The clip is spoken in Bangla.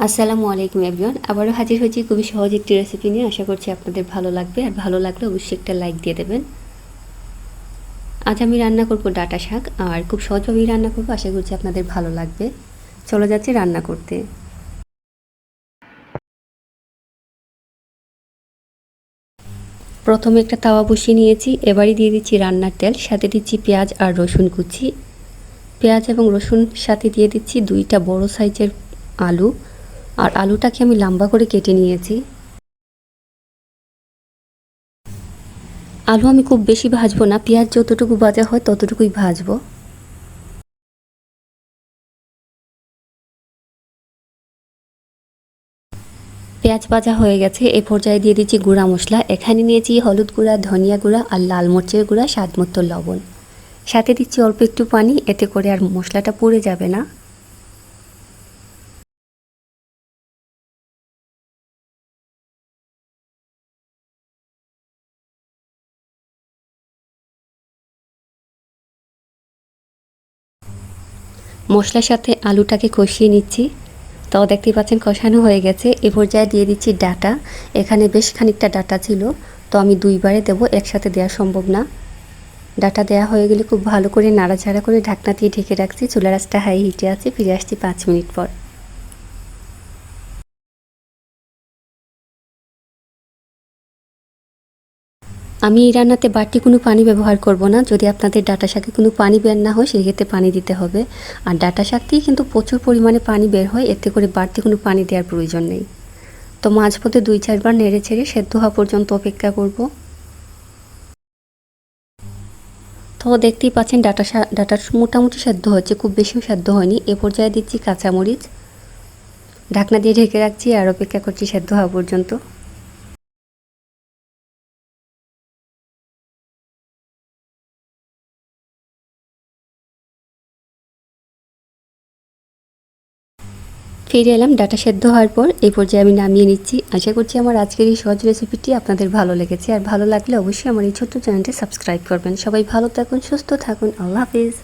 আসসালামু আলাইকুম এভরিওয়ান। আবারও হাজির হয়েছি খুবই সহজ একটি রেসিপি নিয়ে। আশা করছি আপনাদের ভালো লাগবে, আর ভালো লাগলে অবশ্যই একটা লাইক দিয়ে দেবেন। আজ আমি রান্না করব ডাঁটা শাক, আর খুব সহজভাবেই রান্না করব। আশা করছি আপনাদের ভালো লাগবে। চলে যাচ্ছে রান্না করতে। প্রথমে একটা তাওয়া বসিয়ে নিয়েছি, এবারে দিয়ে দিচ্ছি রান্নার তেল, সাথে দিচ্ছি পেঁয়াজ আর রসুন কুচি। পেঁয়াজ এবং রসুন সাথে দিয়ে দিচ্ছি 2টা বড় সাইজের আলু, আর আলুটাকে আমি লম্বা করে কেটে নিয়েছি। আলু আমি খুব বেশি ভাজবো না, পেঁয়াজ যতটুকু ভাজা হয় ততটুকুই ভাজবো। পেঁয়াজ ভাজা হয়ে গেছে, এ পর্যায়ে দিয়ে দিচ্ছি গুঁড়া মশলা। এখানে নিয়েছি হলুদ গুঁড়া, ধনিয়া গুঁড়া আর লাল মরিচের গুঁড়া, স্বাদ মতো লবণ। সাথে দিচ্ছি অল্প একটু পানি, এতে করে আর মশলাটা পুড়ে যাবে না। মশলার সাথে আলুটাকে কষিয়ে নিচ্ছি। তো দেখতেই পাচ্ছেন কষানো হয়ে গেছে। এ পর্যায়ে দিয়ে দিচ্ছি ডাঁটা। এখানে বেশ খানিকটা ডাঁটা ছিল, তো আমি দুইবারে দেবো, একসাথে দেওয়া সম্ভব না। ডাঁটা দেওয়া হয়ে গেলে খুব ভালো করে নাড়াচাড়া করে ঢাকনা দিয়ে ঢেকে রাখছি। চুলার আঁচটা হাই হিটে আছে। ফিরে আসছি 5 মিনিট পর। আমি এই রান্নাতে বাড়তি কোনো পানি ব্যবহার করব না। যদি আপনাদের ডাঁটা শাকে কোনো পানি বের না হয় সেক্ষেত্রে পানি দিতে হবে। আর ডাঁটা শাক থেকে কিন্তু প্রচুর পরিমাণে পানি বের হয়, এতে করে বাড়তি কোনো পানি দেওয়ার প্রয়োজন নেই। তো মাঝপথে 2-4 বার নেড়ে ছেড়ে সেদ্ধ হওয়া পর্যন্ত অপেক্ষা করব। তো দেখতেই পাচ্ছেন ডাঁটা মোটামুটি সেদ্ধ হচ্ছে, খুব বেশিও সেদ্ধ হয়নি। এ পর্যায়ে দিচ্ছি কাঁচামরিচ। ঢাকনা দিয়ে ঢেকে রাখছি আর অপেক্ষা করছি সেদ্ধ হওয়া পর্যন্ত। ফিরে এলাম ডাঁটা সেদ্ধ হওয়ার পর। এই পর্যায়ে আমি নামিয়ে নিচ্ছি। আশা করছি আমার আজকের এই সহজ রেসিপিটি আপনাদের ভালো লেগেছে, আর ভালো লাগলে অবশ্যই আমার এই ছোট্ট চ্যানেলটি সাবস্ক্রাইব করবেন। সবাই ভালো থাকুন, সুস্থ থাকুন। আল্লাহ হাফিজ।